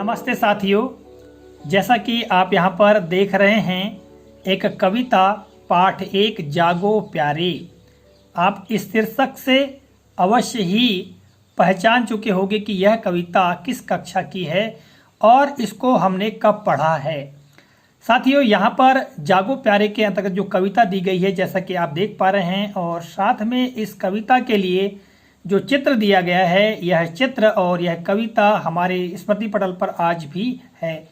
नमस्ते साथियों, जैसा कि आप यहाँ पर देख रहे हैं एक कविता पाठ एक जागो प्यारे। आप इस शीर्षक से अवश्य ही पहचान चुके होंगे कि यह कविता किस कक्षा की है और इसको हमने कब पढ़ा है। साथियों, यहाँ पर जागो प्यारे के अंतर्गत जो कविता दी गई है जैसा कि आप देख पा रहे हैं, और साथ में इस कविता के लिए जो चित्र दिया गया है, यह चित्र और यह कविता हमारे स्मृति पटल पर आज भी है।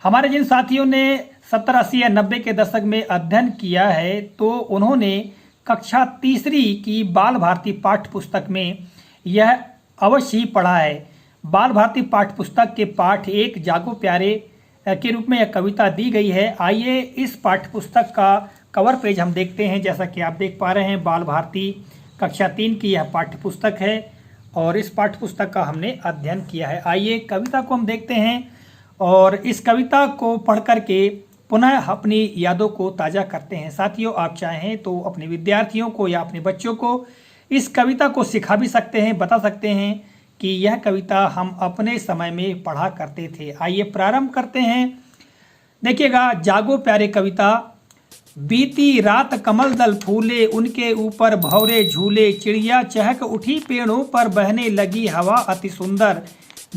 हमारे जिन साथियों ने 70, 80 या 90 के दशक में अध्ययन किया है तो उन्होंने कक्षा तीसरी की बाल भारती पाठ्य पुस्तक में यह अवश्य ही पढ़ा है। बाल भारती पाठ्य पुस्तक के पाठ एक जागो प्यारे के रूप में यह कविता दी गई है। आइए इस पाठ्य पुस्तक का कवर पेज हम देखते हैं। जैसा कि आप देख पा रहे हैं, बाल भारती कक्षा 3 की यह पाठ्य पुस्तक है और इस पाठ्य पुस्तक का हमने अध्ययन किया है। आइए कविता को हम देखते हैं और इस कविता को पढ़ करके पुनः अपनी यादों को ताज़ा करते हैं। साथियों, आप चाहें तो अपने विद्यार्थियों को या अपने बच्चों को इस कविता को सिखा भी सकते हैं, बता सकते हैं कि यह कविता हम अपने समय में पढ़ा करते थे। आइए प्रारंभ करते हैं। देखिएगा, जागो प्यारे कविता। बीती रात कमल दल फूले, उनके ऊपर भौरे झूले, चिड़िया चहक उठी पेड़ों पर, बहने लगी हवा अति सुंदर,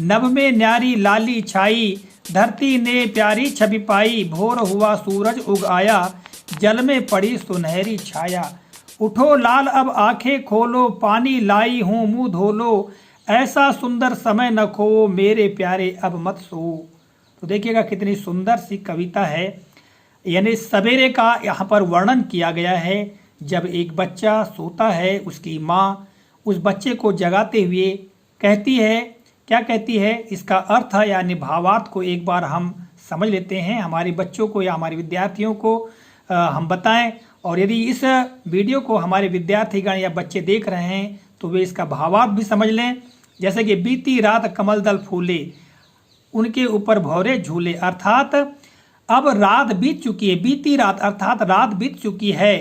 नभ में न्यारी लाली छाई, धरती ने प्यारी छवि पाई, भोर हुआ सूरज उग आया, जल में पड़ी सुनहरी छाया, उठो लाल अब आंखें खोलो, पानी लाई हूँ मुंह धोलो, ऐसा सुंदर समय न खो, मेरे प्यारे अब मत सो। तो देखिएगा कितनी सुंदर सी कविता है। यानी सवेरे का यहाँ पर वर्णन किया गया है। जब एक बच्चा सोता है, उसकी माँ उस बच्चे को जगाते हुए कहती है, क्या कहती है, इसका अर्थ यानी भावार्थ को एक बार हम समझ लेते हैं। हमारे बच्चों को या हमारे विद्यार्थियों को हम बताएं, और यदि इस वीडियो को हमारे विद्यार्थीगण या बच्चे देख रहे हैं तो वे इसका भावार्थ भी समझ लें। जैसे कि बीती रात कमल दल फूले, उनके ऊपर भौरे झूले, अर्थात अब रात बीत चुकी है। बीती रात अर्थात रात बीत चुकी है।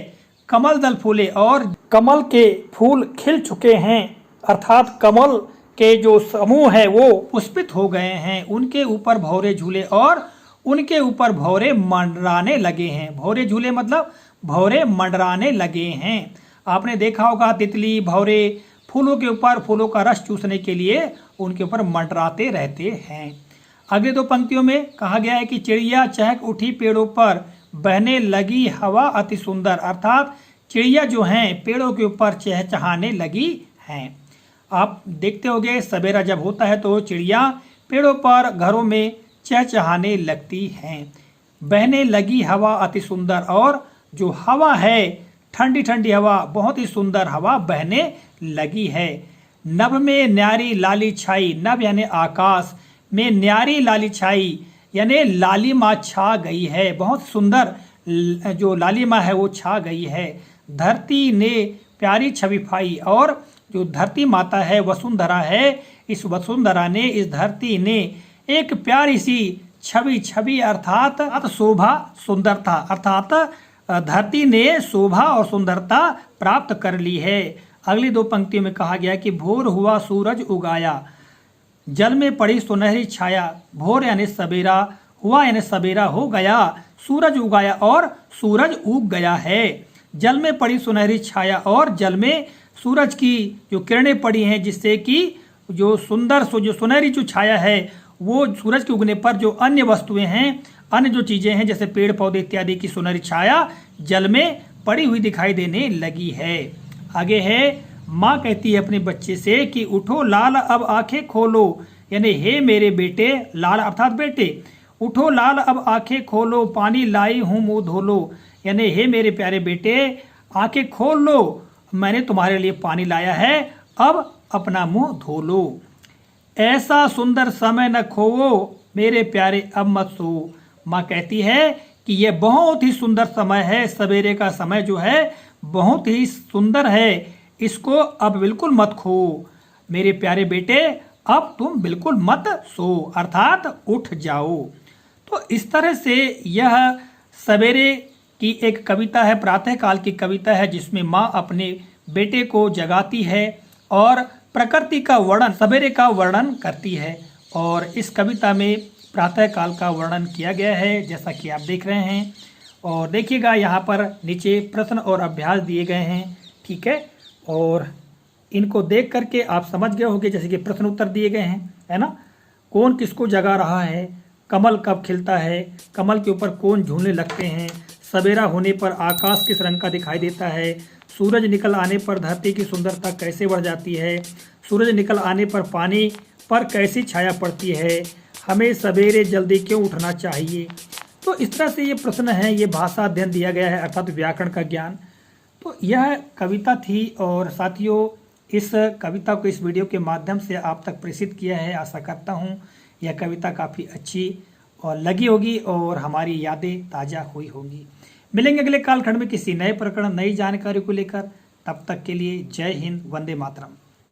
कमल दल फूले, और कमल के फूल खिल चुके हैं, अर्थात कमल के जो समूह है वो पुष्पित हो गए हैं। उनके ऊपर भौरे झूले, और उनके ऊपर भौरे मंडराने लगे हैं। भौरे झूले मतलब भौरे मंडराने लगे हैं। आपने देखा होगा तितली भौरे फूलों के ऊपर फूलों का रस चूसने के लिए उनके ऊपर मंडराते रहते हैं। अगले दो पंक्तियों में कहा गया है कि चिड़िया चहक उठी पेड़ों पर, बहने लगी हवा अति सुंदर, अर्थात चिड़िया जो हैं पेड़ों के ऊपर चहचहाने लगी हैं। आप देखते होंगे सवेरा जब होता है तो चिड़िया पेड़ों पर घरों में चहचहाने लगती हैं। बहने लगी हवा अति सुंदर, और जो हवा है ठंडी ठंडी हवा, बहुत ही सुंदर हवा बहने लगी है। नभ में न्यारी लाली छाई, नभ यानी आकाश में न्यारी लाली छाई यानी लालिमा छा गई है। बहुत सुंदर जो लालिमा है वो छा गई है। धरती ने प्यारी छवि पाई, और जो धरती माता है वसुंधरा है, इस वसुंधरा ने, इस धरती ने एक प्यारी सी छवि अर्थात शोभा सुंदरता, अर्थात धरती ने शोभा और सुंदरता प्राप्त कर ली है। अगली दो पंक्तियों में कहा गया कि भोर हुआ सूरज उगाया, जल में पड़ी सुनहरी छाया। भोर यानी सवेरा, हुआ यानी सवेरा हो गया, सूरज उगाया और सूरज उग गया है। जल में पड़ी सुनहरी छाया, और जल में सूरज की जो किरणें पड़ी हैं, जिससे कि जो सुनहरी जो छाया है वो सूरज के उगने पर जो अन्य वस्तुएं हैं, अन्य जो चीजें हैं जैसे पेड़ पौधे इत्यादि की सुनहरी छाया जल में पड़ी हुई दिखाई देने लगी है। आगे है, माँ कहती है अपने बच्चे से कि उठो लाल अब आंखें खोलो, यानी हे मेरे बेटे, लाल अर्थात बेटे, उठो लाल अब आंखें खोलो, पानी लाई हूँ मुंह धोलो, यानी हे मेरे प्यारे बेटे आंखें खोल लो, मैंने तुम्हारे लिए पानी लाया है, अब अपना मुंह धो लो। ऐसा सुंदर समय न खोवो, मेरे प्यारे अब मत सो। माँ कहती है कि यह बहुत ही सुंदर समय है, सवेरे का समय जो है बहुत ही सुंदर है, इसको अब बिल्कुल मत खो। मेरे प्यारे बेटे अब तुम बिल्कुल मत सो, अर्थात उठ जाओ। तो इस तरह से यह सवेरे की एक कविता है, प्रातःकाल की कविता है, जिसमें माँ अपने बेटे को जगाती है और प्रकृति का वर्णन, सवेरे का वर्णन करती है। और इस कविता में प्रातः काल का वर्णन किया गया है, जैसा कि आप देख रहे हैं। और देखिएगा यहाँ पर नीचे प्रश्न और अभ्यास दिए गए हैं, ठीक है। और इनको देख करके आप समझ गए होंगे, जैसे कि प्रश्न उत्तर दिए गए हैं, है ना। कौन किसको जगा रहा है, कमल कब खिलता है, कमल के ऊपर कौन झूलने लगते हैं, सवेरा होने पर आकाश किस रंग का दिखाई देता है, सूरज निकल आने पर धरती की सुंदरता कैसे बढ़ जाती है, सूरज निकल आने पर पानी पर कैसी छाया पड़ती है, हमें सवेरे जल्दी क्यों उठना चाहिए। तो इस तरह से ये प्रश्न है, ये भाषा अध्ययन दिया गया है, अर्थात व्याकरण का ज्ञान। तो यह कविता थी और साथियों इस कविता को इस वीडियो के माध्यम से आप तक प्रेषित किया है। आशा करता हूँ यह कविता काफ़ी अच्छी और लगी होगी और हमारी यादें ताज़ा हुई होंगी। मिलेंगे अगले कालखंड में किसी नए प्रकरण, नई जानकारी को लेकर। तब तक के लिए जय हिंद, वंदे मातरम।